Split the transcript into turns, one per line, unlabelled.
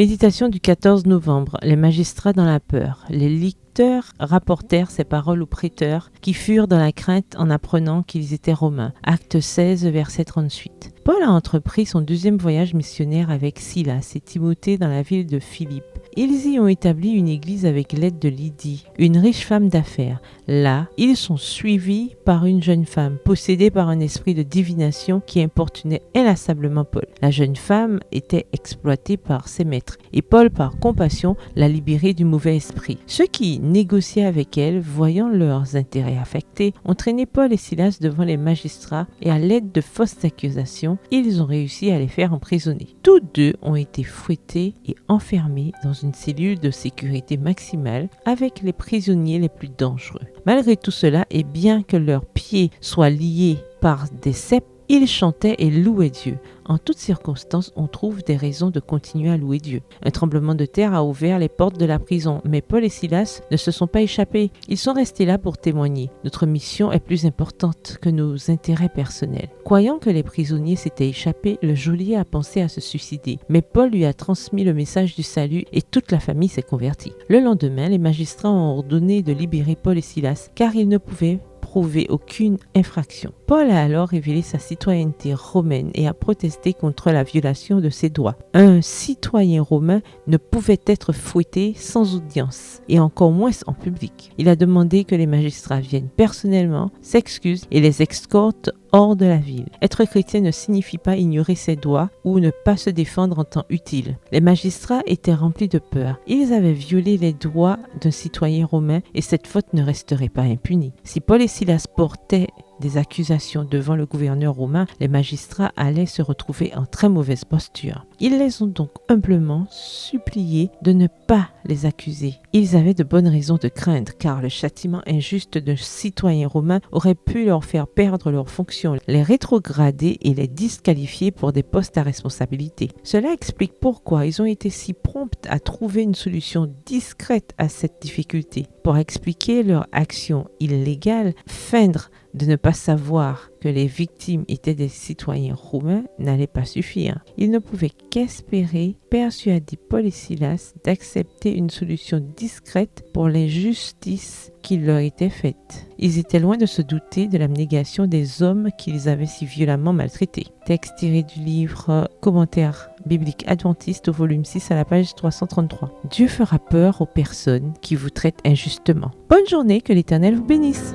Méditation du 14 novembre. Les magistrats dans la peur. Les lecteurs rapportèrent ces paroles aux prêteurs qui furent dans la crainte en apprenant qu'ils étaient romains. Acte 16, verset 38. Paul a entrepris son deuxième voyage missionnaire avec Silas et Timothée dans la ville de Philippe. Ils y ont établi une église avec l'aide de Lydie, une riche femme d'affaires. Là, ils sont suivis par une jeune femme possédée par un esprit de divination qui importunait inlassablement Paul. La jeune femme était exploitée par ses maîtres et Paul, par compassion, l'a libérée du mauvais esprit. Ceux qui négociaient avec elle, voyant leurs intérêts affectés, ont traîné Paul et Silas devant les magistrats et à l'aide de fausses accusations, ils ont réussi à les faire emprisonner. Tous deux ont été fouettés et enfermés dans une cellule de sécurité maximale avec les prisonniers les plus dangereux. Malgré tout cela, et bien que leurs pieds soient liés par des ceps, ils chantaient et louaient Dieu. En toutes circonstances, on trouve des raisons de continuer à louer Dieu. Un tremblement de terre a ouvert les portes de la prison, mais Paul et Silas ne se sont pas échappés. Ils sont restés là pour témoigner. Notre mission est plus importante que nos intérêts personnels. Croyant que les prisonniers s'étaient échappés, le geôlier a pensé à se suicider. Mais Paul lui a transmis le message du salut et toute la famille s'est convertie. Le lendemain, les magistrats ont ordonné de libérer Paul et Silas car ils ne pouvaient prouver aucune infraction. Paul a alors révélé sa citoyenneté romaine et a protesté contre la violation de ses droits. Un citoyen romain ne pouvait être fouetté sans audience et encore moins en public. Il a demandé que les magistrats viennent personnellement, s'excusent et les escortent hors de la ville. Être chrétien ne signifie pas ignorer ses droits ou ne pas se défendre en temps utile. Les magistrats étaient remplis de peur. Ils avaient violé les droits d'un citoyen romain et cette faute ne resterait pas impunie. Si Paul et Silas portaient des accusations devant le gouverneur romain, les magistrats allaient se retrouver en très mauvaise posture. Ils les ont donc humblement suppliés de ne pas les accuser. Ils avaient de bonnes raisons de craindre, car le châtiment injuste d'un citoyen romain aurait pu leur faire perdre leurs fonctions, les rétrograder et les disqualifier pour des postes à responsabilité. Cela explique pourquoi ils ont été si prompts à trouver une solution discrète à cette difficulté. Pour expliquer leur action illégale, feindre de ne pas savoir que les victimes étaient des citoyens romains n'allait pas suffire. Ils ne pouvaient qu'espérer persuader Paul et Silas d'accepter une solution discrète pour l'injustice qui leur était faite. Ils étaient loin de se douter de l'abnégation des hommes qu'ils avaient si violemment maltraités. Texte tiré du livre Commentaire biblique adventiste au volume 6 à la page 333. Dieu fera peur aux personnes qui vous traitent injustement. Bonne journée, que l'Éternel vous bénisse.